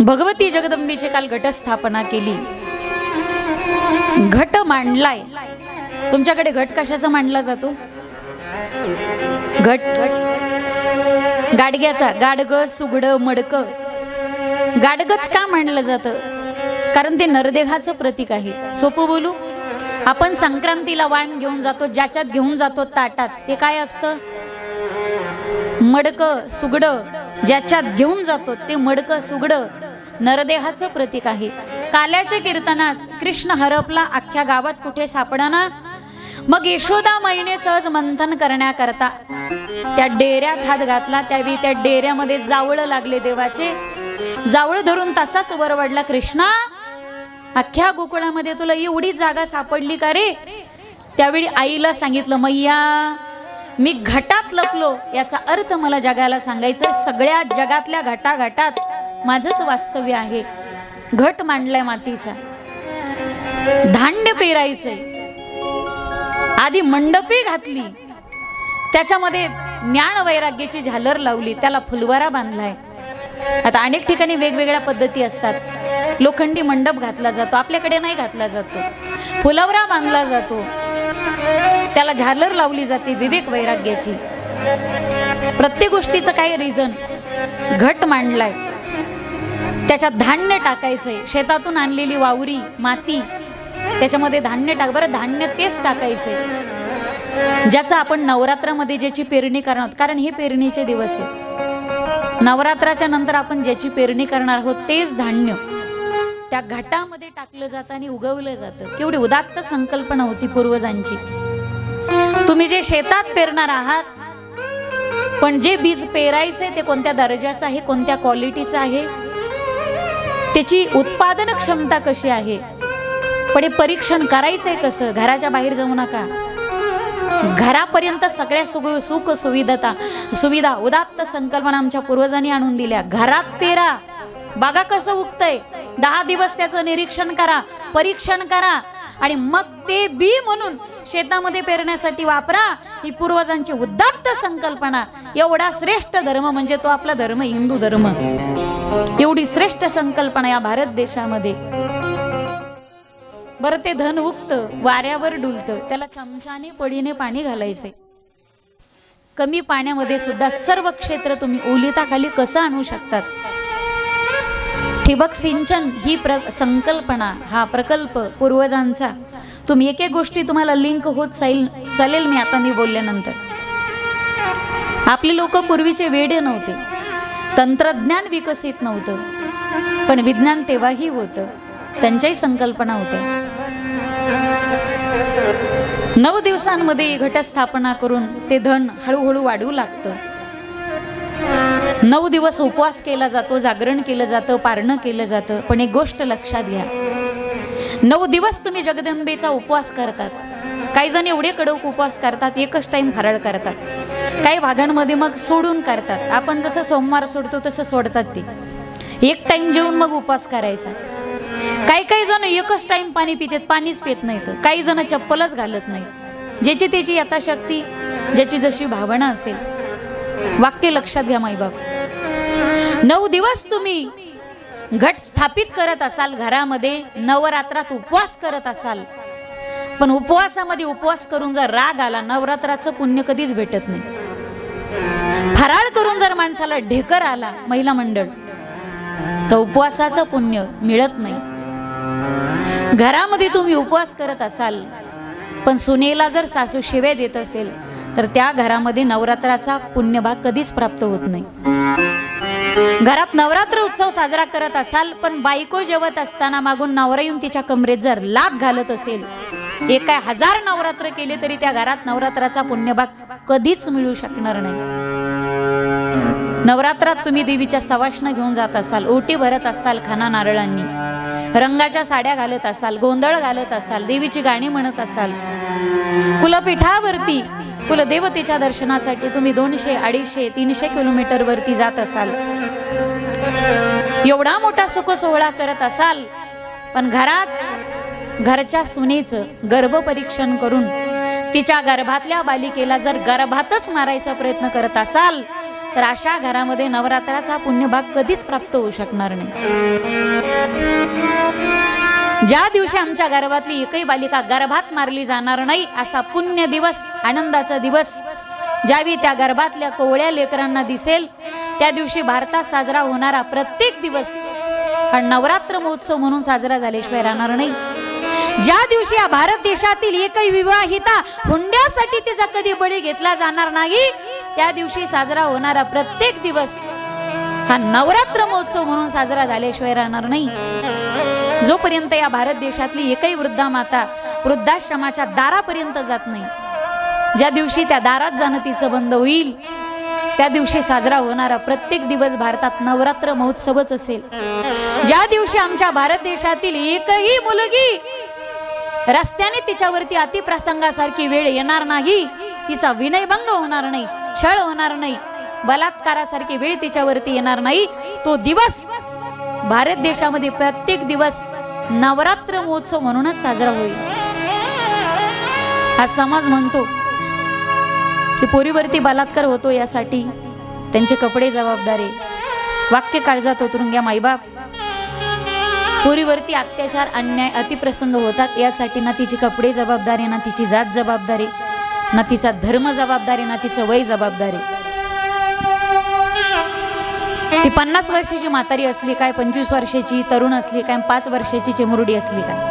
भगवती जगदंबेची काल घटस्थापना केली, घट मांडलाय. तुमच्याकडे घट कशाचा मांडला जातो? घट गाडग्याचा. गाडग सुगड मडक. गाडगच का मांडलं जातं? कारण ते नरदेहाचं प्रतीक आहे. सोपं बोलू, आपण संक्रांतीला वाण घेऊन जातो, ज्याच्यात घेऊन जातो ताटात, ते काय असतं? मडक सुगड. ज्याच्यात घेऊन जातो ते मडक सुगड नरदेहाचं प्रतीक आहे. काल्याच्या कीर्तनात कृष्ण हरपला, अख्ख्या गावात कुठे सापडाना. मग यशोदा माईने सहज मंथन करण्याकरता त्या डेऱ्यात हात घातला. त्यावेळी त्या डेऱ्यामध्ये जावळ लागले देवाचे. जावळ धरून तसाच वरवडला, कृष्णा अख्ख्या गोकुळामध्ये तुला एवढी जागा सापडली का रे? त्यावेळी आईला सांगितलं, मैया मी घटात लपलो. याचा अर्थ मला जगाला सांगायचं, सगळ्या जगातल्या घटाघटात माझंच वास्तव्य आहे. घट मांडलाय मातीचा. धान्य पेरायचंय. आधी मंडपे घातली, त्याच्यामध्ये ज्ञान वैराग्याची झालर लावली, त्याला फुलवारा बांधलाय. आता अनेक ठिकाणी वेगवेगळ्या पद्धती असतात. लोखंडी मंडप घातला जातो, आपल्याकडे नाही घातला जातो. फुलवरा बांधला जातो, त्याला झालर लावली जाते विवेक वैराग्याची. प्रत्येक गोष्टीचं काय रिझन? घट मांडलाय, त्याच्यात धान्य टाकायचंय. शेतातून आणलेली वावरी माती, त्याच्यामध्ये धान्य टाक. बरं, धान्य तेच टाकायचंय ज्याचा आपण नवरात्रामध्ये ज्याची पेरणी करणार आहोत, कारण हे पेरणीचे दिवस आहेत. नवरात्राच्या नंतर आपण ज्याची पेरणी करणार आहोत तेच धान्य त्या घटामध्ये टाकलं जातं आणि उगवलं जातं. केवढी उदात्त संकल्पना होती पूर्वजांची. तुम्ही जे शेतात पेरणार आहात, पण जे बीज पेरायचंय ते कोणत्या दर्जाचं आहे, कोणत्या क्वालिटीचं आहे, त्याची उत्पादन क्षमता कशी आहे, पण हे परीक्षण करायचंय कसं? घराच्या बाहेर जाऊ नका. घरापर्यंत सगळ्या सुख सुविधा उदात्त संकल्पना आमच्या पूर्वजांनी आणून दिल्या. घरात पेरा, बघा कसं उगतंय. 10 दिवस त्याचं निरीक्षण करा, परीक्षण करा, आणि मग ते बी म्हणून शेतामध्ये पेरण्यासाठी वापरा. ही पूर्वजांची उदात्त संकल्पना. एवढा श्रेष्ठ धर्म म्हणजे तो आपला धर्म, हिंदू धर्म. एवढी श्रेष्ठ संकल्पना या भारत देशामध्ये. बरं, ते धन उगतं, वाऱ्यावर डुलतं, त्याला चमचाने पडीने पाणी घालायचे. कमी पाण्यामध्ये सुद्धा सर्व क्षेत्र तुम्ही ओलिताखाली कसं आणू शकतात? ठिबक सिंचन ही संकल्पना, हा प्रकल्प पूर्वजांचा. तुम्ही एक एक गोष्टी तुम्हाला लिंक होत चालेल मी आता मी बोलल्यानंतर. आपली लोक पूर्वीचे वेडे नव्हते, तंत्रज्ञान विकसित नव्हतं, पण विज्ञान तेव्हाही होतं. त्यांच्याही संकल्पना होत्या. 9 दिवसांमध्ये घटस्थापना करून ते धन हळूहळू वाढू लागतं. 9 दिवस उपवास केला जातो, जागरण केलं जातं, पारणं केलं जातं. पण एक गोष्ट लक्षात घ्या, 9 दिवस तुम्ही जगदंबेचा उपवास करतात. काही जण एवढे कडक उपवास करतात, एकच टाइम फराळ करतात. काही भागांमध्ये मग सोडून करतात. आपण जसं सोमवार सोडतो तसं सोडतात ते. एक टाइम जेवून मग उपवास करायचा. काही जण एकच टाइम पाणी पितात, पाणीच पित नाहीत. काही जण चप्पलच घालत नाही. ज्याची त्याची यथाशक्ती, ज्याची जशी भावना असेल. वाक्य लक्षात घ्या माईबाप. 9 दिवस तुम्ही घट स्थापित करत असाल, घरामध्ये नवरात्रात उपवास करत असाल, पण उपवासामध्ये उपवास करून जर राग आला, नवरात्राचं पुण्य कधीच भेटत नाही. फराळ करून जर माणसाला ढेकर आला, महिला मंडळ, तर उपवासाचं पुण्य मिळत नाही. घरामध्ये तुम्ही उपवास करत असाल, पण सुनेला जर सासू शिव्या देत असेल, तर त्या घरामध्ये नवरात्राचा पुण्यभाग कधीच प्राप्त होत नाही. घरात नवरात्र उत्सव साजरा करत असाल, पण बायको जेवत असताना मागून नवरा येऊन तिच्या कमरेत जर लाथ घालत असेल, एक काय 1000 नवरात्र केले तरी त्या घरात नवरात्राचा पुण्यभाग कधीच मिळू शकणार नाही. नवरात्रात तुम्ही देवीच्या सवाष्ण घेऊन जात असाल, ओटी भरत असाल खाना नारळांनी, रंगाच्या साड्या घालत असाल, गोंधळ घालत असाल, देवीची गाणी म्हणत असाल, कुलपीठावरती कुलदेवतेच्या दर्शनासाठी तुम्ही 200, 250, 300 किलोमीटर वरती जात असाल, एवढा मोठा सुख सोहळा करत असाल, पण घरात घरच्या सुनेचं गर्भपरीक्षण करून तिच्या गर्भातल्या बालिकेला जर गर्भातच मारायचा प्रयत्न करत असाल, तर अशा घरामध्ये नवरात्राचा पुण्यभाग कधीच प्राप्त होऊ शकणार नाही। ज्या दिवशी आमच्या गर्भातली एकही बालिका गर्भात मारली जाणार नाही असा पुण्य दिवस, आनंदाचा दिवस ज्यावेळी त्या गर्भातल्या कोवळ्या लेकरांना दिसेल, त्या दिवशी भारतात साजरा होणारा प्रत्येक दिवस हा नवरात्र महोत्सव म्हणून साजरा झाल्याशिवाय राहणार नाही। ज्या दिवशी या भारत देशातील एकही विवाहिता हुंड्यासाठी तिचा कधी बळी घेतला जाणार नाही, त्या दिवशी साजरा होणारा प्रत्येक दिवस हा नवरात्र महोत्सव म्हणून साजरा झाल्याशिवाय राहणार नाही। जोपर्यंत या भारत देशातली एकही वृद्धा माता वृद्धाश्रमाच्या दारापर्यंत जात नाही, ज्या दिवशी त्या दारात जाणं तिचं बंद होईल, त्या दिवशी साजरा होणारा प्रत्येक दिवस भारतात नवरात्र महोत्सवच असेल। ज्या दिवशी आमच्या भारत देशातील एकही मुलगी रस्त्याने तिच्यावरती अतिप्रसंगासारखी वेळ येणार नाही, तिचा विनयभंग होणार नाही, छळ होणार नाही, बलात्कारासारखी वेळ तिच्यावरती येणार नाही, तो दिवस भारत देशामध्ये प्रत्येक दिवस नवरात्र महोत्सव म्हणूनच साजरा होईल। हा समाज म्हणतो की पोरीवरती बलात्कार होतो यासाठी त्यांचे कपडे जबाबदार आहे, वाक्य काळजात उतरून घ्या माईबाप। पोरीवरती अत्याचार अन्याय अतिप्रसंग होतात यासाठी ना तिची कपडे जबाबदारी, ना तिची जात जबाबदारी, ना तिचा धर्म जबाबदारी, ना तिचं वय जबाबदारी। ती 50 वर्षाची म्हातारी असली काय, 25 वर्षाची तरुण असली काय, 5 वर्षाची चिमुरडी असली काय,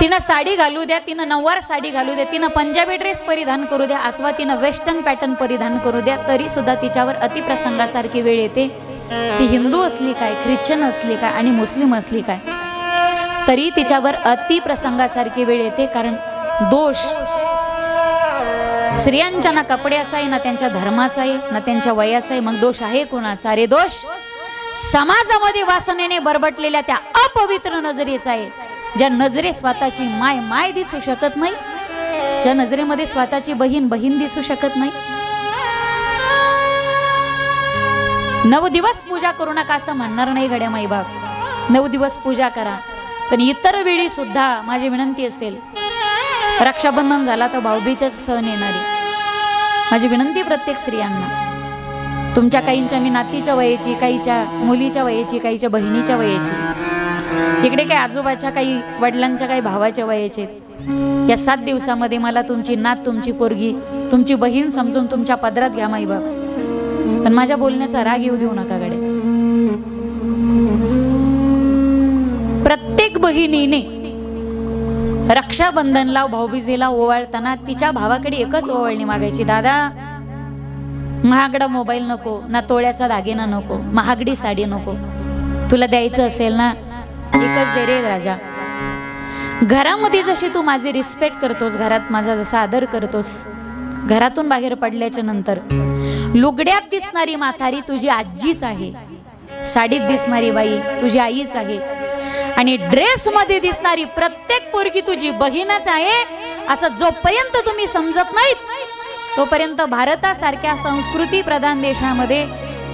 तिनं साडी घालू द्या, तिनं नववार साडी घालू द्या, तिनं पंजाबी ड्रेस परिधान करू द्या अथवा तिनं वेस्टर्न पॅटर्न परिधान करू द्या, तरी सुद्धा तिच्यावर अतिप्रसंगासारखी वेळ येते। ती हिंदू असली काय, ख्रिश्चन असली काय आणि मुस्लिम असली काय, तरी तिच्यावर अतिप्रसंगासारखी वेळ येते। कारण दोष स्त्रियांच्या ना कपड्याचा आहे, ना त्यांच्या धर्माचा आहे, ना त्यांच्या वयाचा आहे, मग दोष आहे कोणाचा? अरे दोष समाजामध्ये वासनेने बरबटलेल्या त्या अपवित्र नजरेचा आहे, ज्या नजरे स्वतःची माय माय दिसू शकत नाही, ज्या नजरेमध्ये स्वतःची बहीण बहीण दिसू शकत नाही। 9 दिवस पूजा करू नका असं म्हणणार नाही गड्या माईबाप, 9 दिवस पूजा करा, पण इतर वेळी सुद्धा माझी विनंती असेल, रक्षाबंधन झाला तर भाऊबीजेचा सण येणारी माझी विनंती प्रत्येक स्त्रियांना, तुमच्या काहींच्या मी नातीच्या वयाची, काहीच्या मुलीच्या वयाची, काहीच्या बहिणीच्या वयाची, इकडे काही आजोबाच्या, काही वडिलांच्या, काही भावाच्या वयाचे, या 7 दिवसामध्ये मला तुमची नात, तुमची पोरगी, तुमची बहीण समजून तुमच्या पदरात घ्या माईबाप, पण माझ्या बोलण्याचा राग येऊ देऊ नका गडे। प्रत्येक बहिणीने रक्षाबंधनला भाऊबीजेला ओवाळताना तिच्या भावाकडे एकच ओवाळणी मागायची, दादा महागडा मोबाईल नको, ना तोळ्याचा दागिना नको, महागडी साडी नको, तुला द्यायचं असेल ना एकच दे रे राजा। घरामध्ये जशी तू माझी रिस्पेक्ट करतोस, घरात माझा जसा आदर करतोस, घरातून बाहेर पडल्याच्या नंतर लुगड्यात दिसणारी म्हातारी तुझी आजीच आहे, साडीत दिसणारी बाई तुझी आईच आहे, आणि ड्रेस मध्ये दिसणारी प्रत्येक पोरगी तुझी बहीणच आहे, असं जोपर्यंत तुम्ही समजत नाहीत तोपर्यंत भारतासारख्या संस्कृती प्रधान देशामध्ये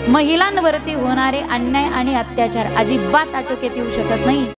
महिलांवरती होणारे अन्याय आणि अत्याचार अजिबात आटोक्यात येऊ शकत नाही।